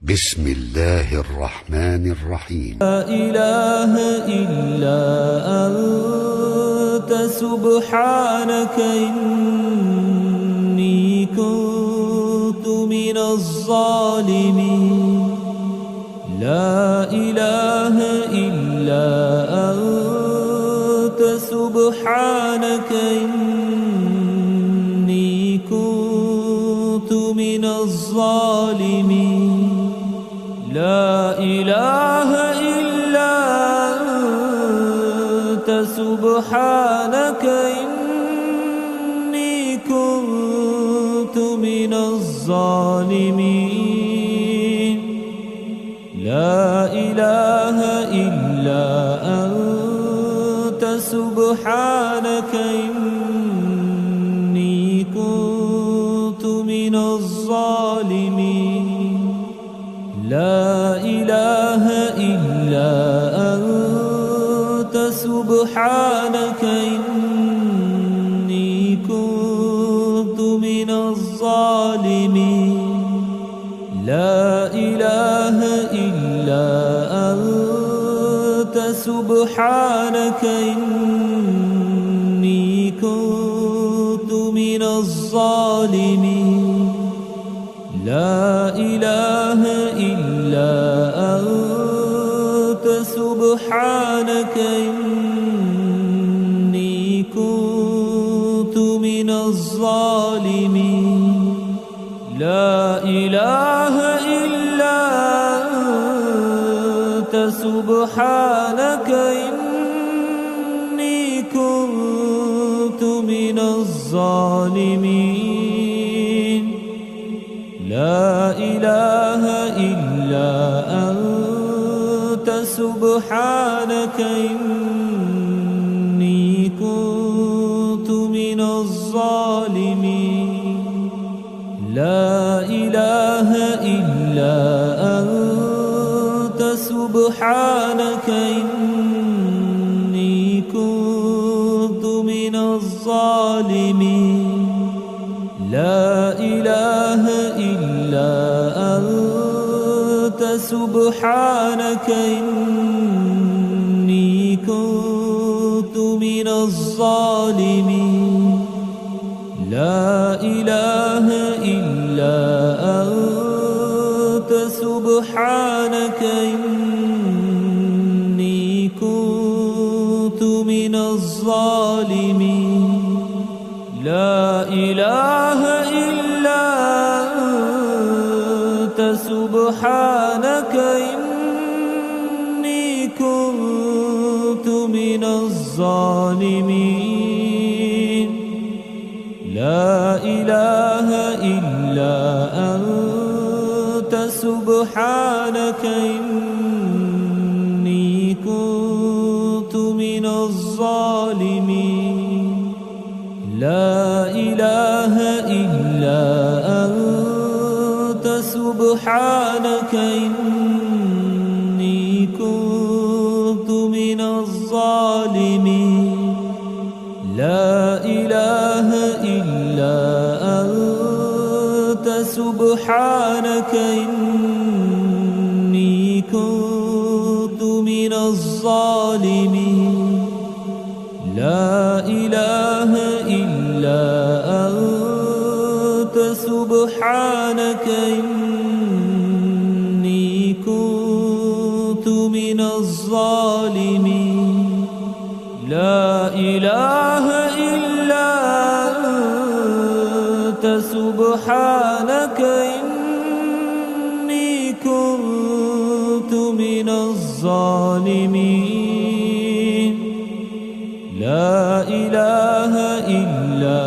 بسم الله الرحمن الرحيم. لا إله إلا أنت سبحانك إني كنت من الظالمين. لا إله إلا أنت سبحانك إني كنت من الظالمين. لا إله إلا أنت سبحانك إني كنت من الظالمين. لا إله إلا أنت سبحانك إني كنت من الظالمين. لا إله إلا أنت سبحانك إني كنت من الظالمين. لا إله إلا أنت سبحانك إني كنت من الظالمين. لا إله إلا أنت سبحانك إني كنت من الظالمين. لا إله إلا أنت سبحانك إني كنت من الظالمين. لا إله إلا أنت سبحانك إني كنت من الظالمين. لا إله إلا أنت سبحانك إني كنت من الظالمين. لا إله إلا أنت سبحانك إني كنت من الظالمين. لا إله إلا أنت سبحانك إني كنت من الظالمين. لا إله إلا أنت سبحانك إني كنت من الظالمين. لا إله إلا أنت سبحانك إني كنت من الظالمين. لا إله إلا أنت سبحانك إني كنت من الظالمين. لا إله إلا أنت سبحانك إني كنت من الظالمين. لا إله إلا أنت سبحانك إني كنت من الظالمين. لا إله إلا أنت سبحانك إني كنت من الظالمين. لا إله إلا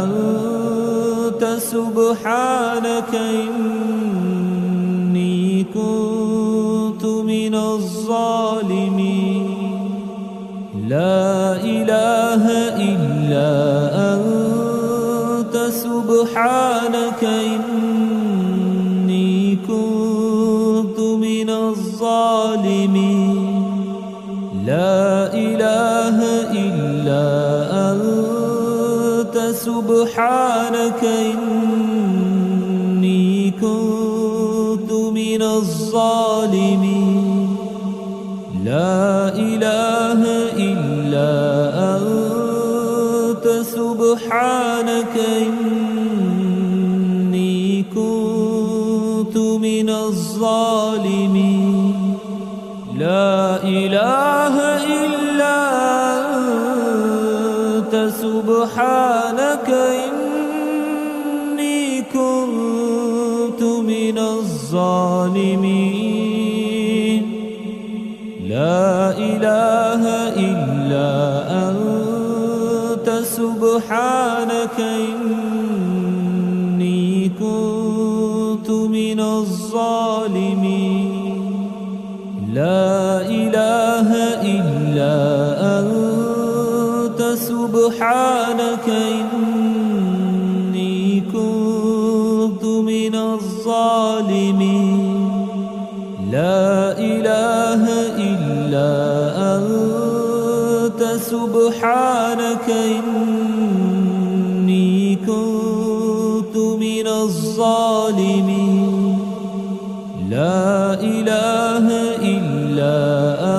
أنت سبحانك إني كنت من الظالمين. لا إله إلا أنت سبحانك إني كنت من الظالمين. لا إله إلا أنت سبحانك إني كنت من من الظالمين لا إله إلا أنت سبحانك إني كنت من الظالمين لا إله إلا أنت سبحانك إني كنت من الظالمين لا إله إلا أنت سبحانك إني كنت من الظالمين لا إله إلا أنت سبحانك إني كنت من الظالمين لا إله إلا أنت سبحانك إني كنت من الظالمين لا إله إلا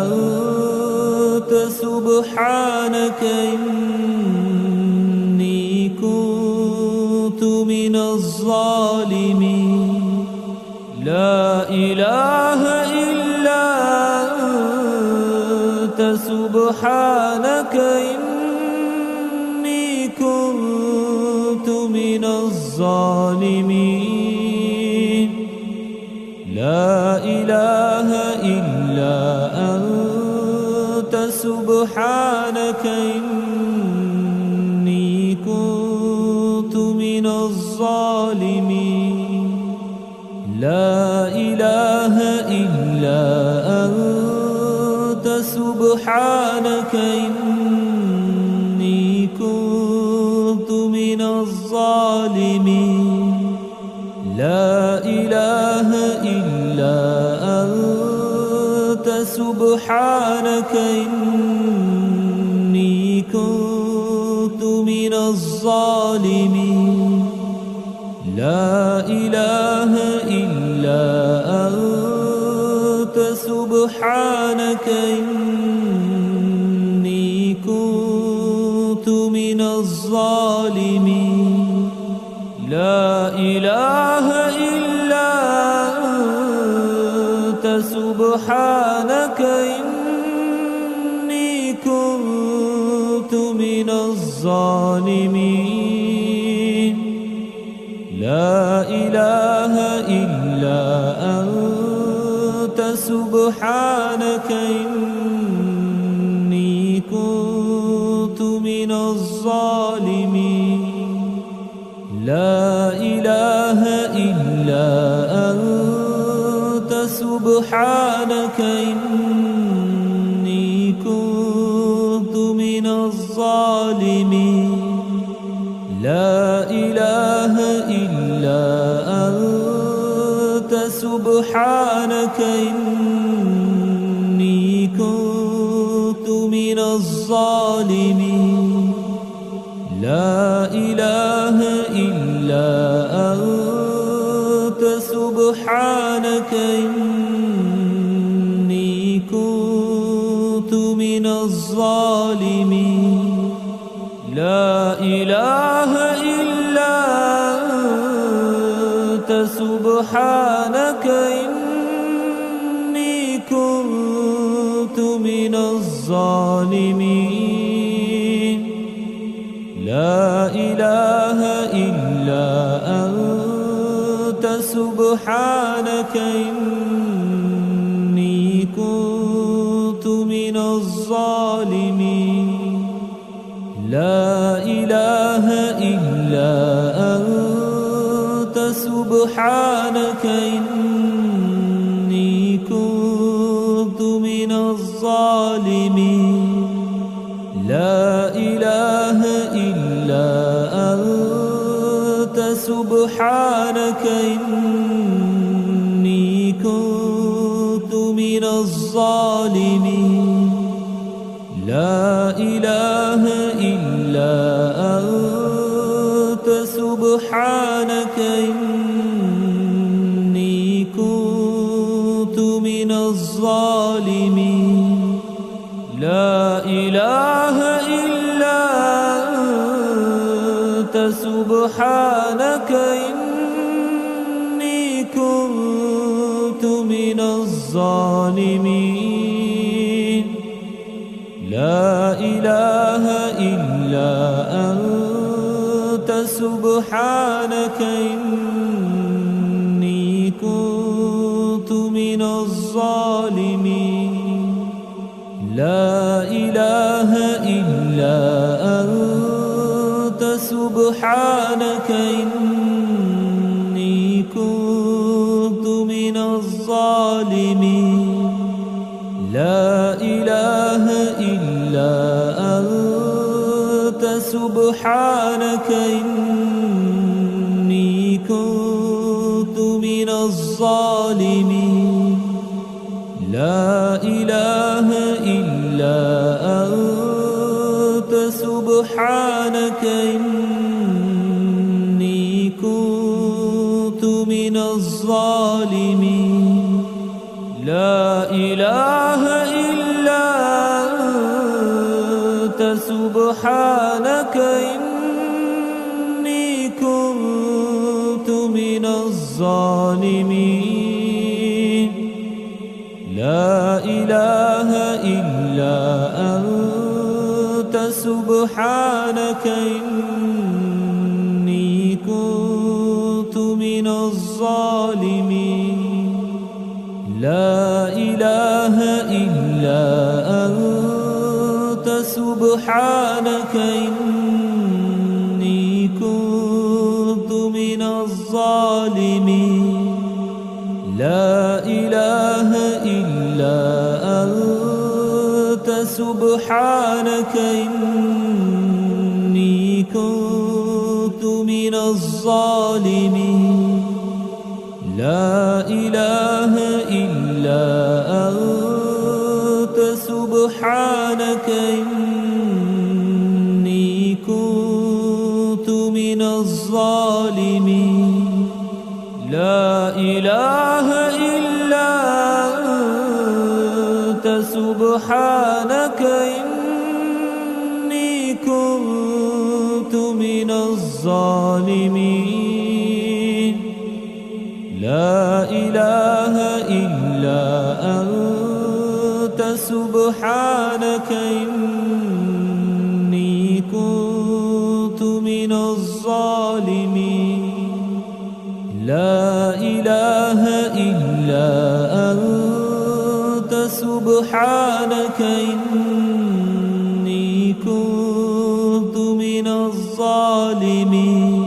أنت سبحانك إني كنت من الظالمين لا إله إلا أنت سبحانك إني كنت من الظالمين لا إله إلا أنت سبحانك إني كنت من الظالمين لا إله إلا أنت سبحانك إني كنت من الظالمين لا إله إلا أنت سبحانك إني كنت من الظالمين لا إله إلا أنت سبحانك إني كنت من الظالمين لا إله إلا أنت سبحانك إني كنت من الظالمين لا إله إلا أنت سبحانك إني كنت من الظالمين لا إله إلا أنت سبحانك إني كنت من الظالمين لا إله إلا أنت سبحانك إني كنت من الظالمين لا إله إلا أنت سبحانك إني كنت من الظالمين لا إله إلا أنت سبحانك إني كنت من الظالمين لا إله إلا أنت سبحانك إني كنت من الظالمين لا إله إلا أنت سبحانك إني كنت من الظالمين لا إله إلا أنت سبحانك إني كنت من الظالمين لا إله إلا أنت سبحانك إني كنت الظالمين لا إله إلا أنت سبحانك إني كنت من الظالمين لا إله إلا أنت سبحانك إني كنت من الظالمين لا إله إلا أنت سبحانك إني كنت من الظالمين لا إله إلا أنت سبحانك إني كنت من الظالمين لا إله إلا أنت سبحانك إني كنت من الظالمين لا إله إلا أنت سبحانك إني كنت من الظالمين لا إله إلا أنت سبحانك إني كنت من الظالمين لا إله إلا أنت سبحانك إني كنت من الظالمين لا إله إلا أنت سبحانك إني كنت من الظالمين لا إله إلا أنت سبحانك إني كنت من الظالمين لا إله إلا أنت سبحانك إني كنت من الظالمين لا إله إلا أنت سبحانك إني كنت من الظالمين لا إله إلا أنت سبحانك إني كنت من الظالمين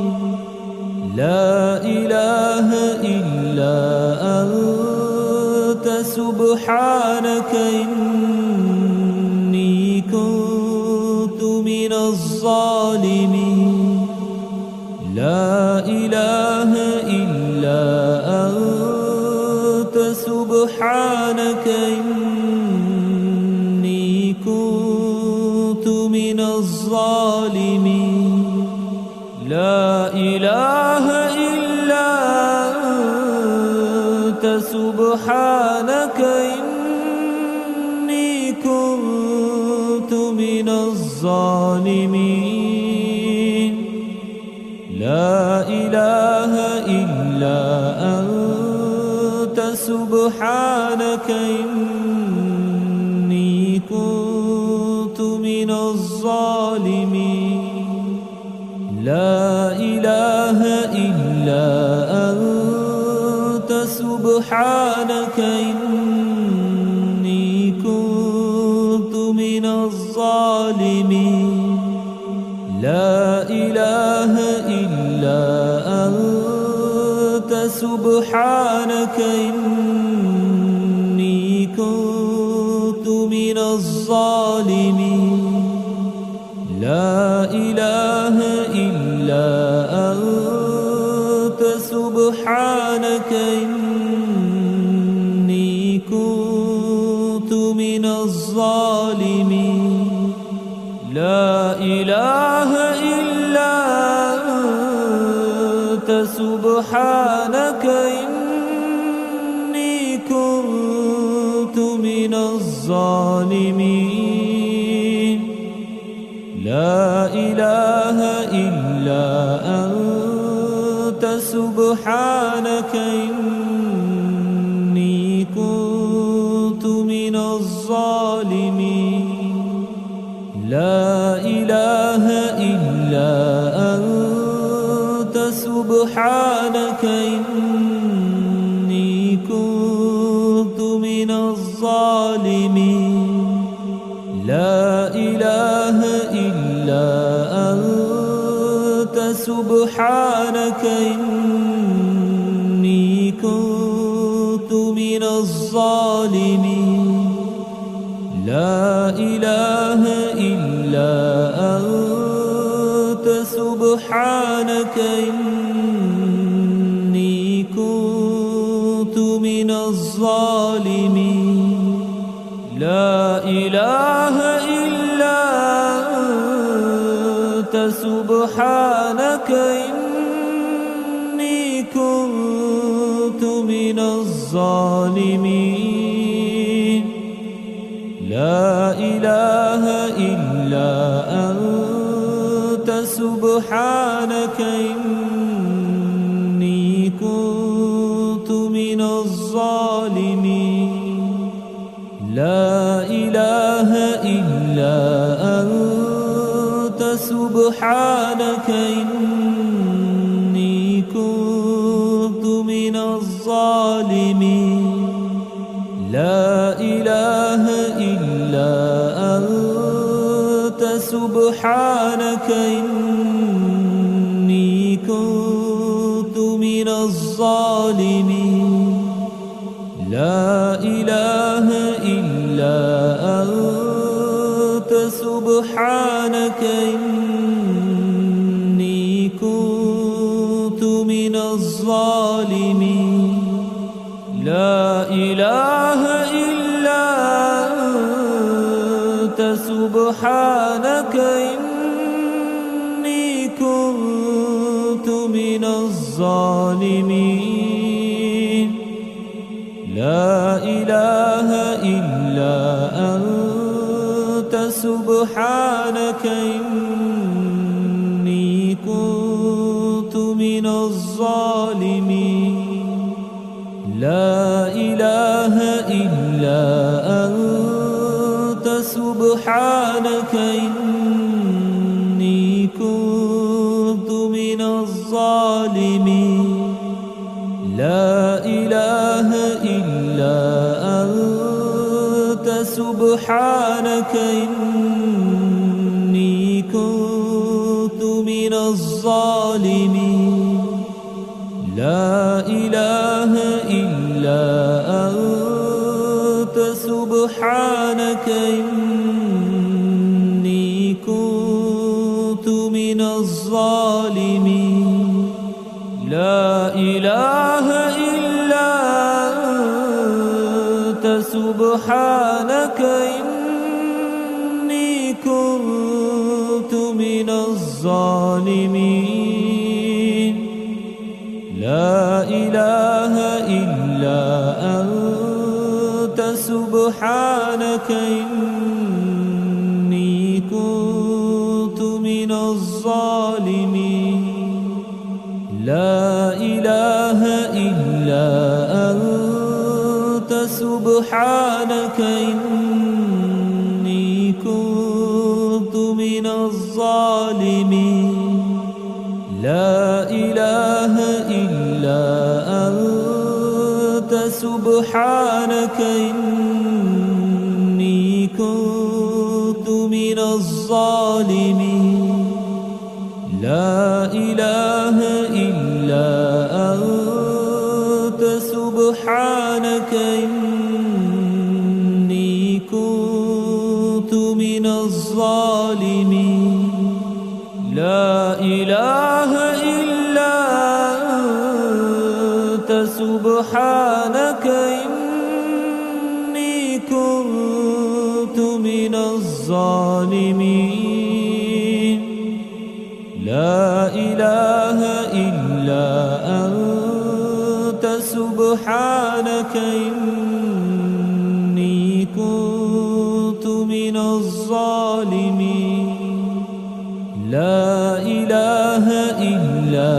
لا إله إلا أنت سبحانك إني كنت من الظالمين لا إله إلا أنت سبحانك إني كنت من الظالمين لا إله إلا أنت سبحانك إني كنت من الظالمين لا إله إلا أنت سبحانك إني كنت من الظالمين لا إله إلا أنت سبحانك إني كنت من الظالمين لا إله إلا أنت سبحانك إني كنت من الظالمين لا إله إلا أنت سبحانك إني كنت من الظالمين لا إله إلا أنت سبحانك إني كنت من الظالمين لا إله إلا أنت سبحانك إني كنت من الظالمين لا إله إلا أنت سبحانك إني كنت من الظالمين لا إله إلا أنت سبحانك إني كنت من الظالمين لا إله إلا أنت سبحانك إني كنت من الظالمين لا إله إلا أنت سبحانك إني كنت من الظالمين لا إله إلا أنت سبحانك إني كنت من الظالمين لا إله إلا أنت سبحانك إني كنت من الظالمين لا إله إلا أنت سبحانك إني كنت من الظالمين لا إله إلا أنت سبحانك إني كنت من الظالمين لا إله إلا أنت سبحانك إني كنت من الظالمين لا إله إلا أنت سبحانك إني كنت من الظالمين لا إله إلا أنت سبحانك إني كنت من الظالمين لا إله إلا أنت سبحانك إني كنت من الظالمين لا إله إلا أنت سبحانك إني كنت من الظالمين لا إله إلا أنت سبحانك إني كنت من الظالمين لا إله إلا أنت سبحانك إني كنت من الظالمين لا إله إلا أنت سبحانك إني كنت من الظالمين لا إله إلا أنت سبحانك إني كنت من الظالمين لا إله إلا أنت سبحانك إني كنت من الظالمين لا إله إلا أنت سبحانك إني كنت من الظالمين لا إله إلا أنت سبحانك إني لا إله إلا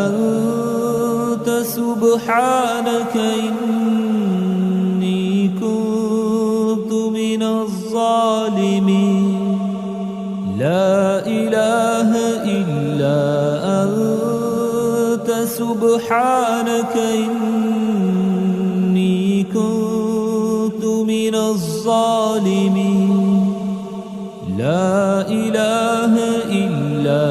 أنت سبحانك إني كنت من الظالمين لا إله إلا أنت سبحانك إني كنت من الظالمين لا إله إلا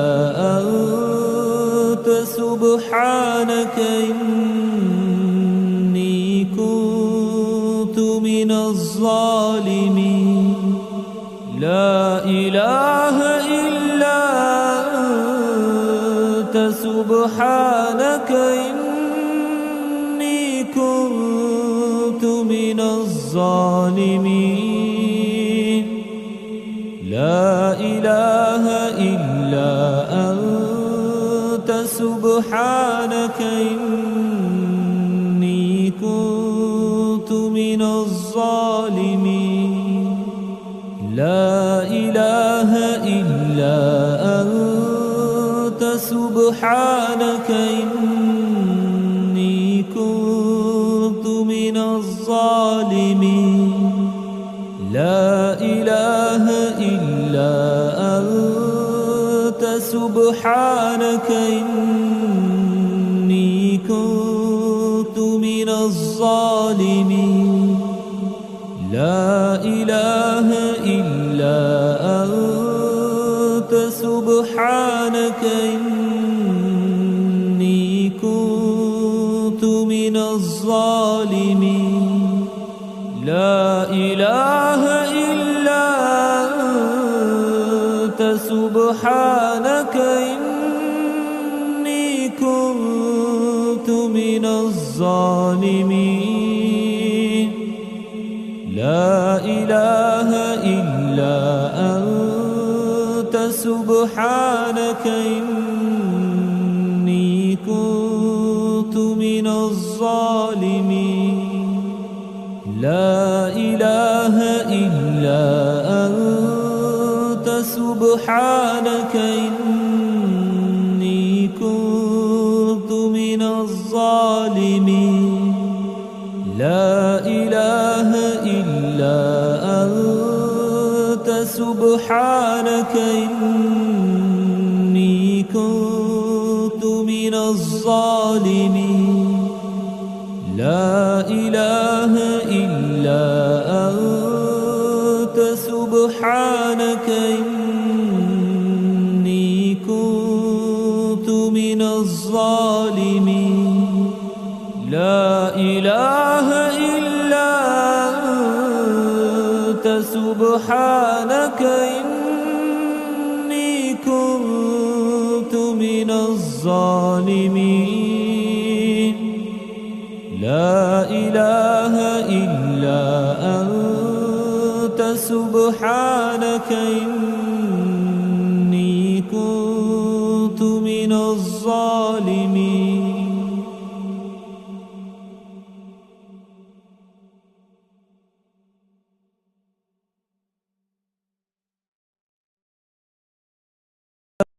أنت سبحانك إني كنت من الظالمين لا إله إلا أنت سبحانك إني كنت من الظالمين لا إله إلا أنت سبحانك إني كنت من الظالمين لا إله إلا أنت سبحانك إني كنت من الظالمين لا إله إلا أنت سبحانك إني كنت من الظالمين لا إله إلا أنت سبحانك إني كنت من الظالمين لا إله إلا أنت سبحانك إني كنت من الظالمين لا إله إلا أنت سبحانك إني كنت من الظالمين لا إله إلا أنت سبحانك إني كنت من الظالمين لا إله إلا أنت سبحانك إني كنت من الظالمين لا إله إلا أنت سبحانك إني كنت من الظالمين لا إله إلا أنت سبحانك إني كنت من الظالمين لا إله إلا أنت سبحانك إني كنت من الظالمين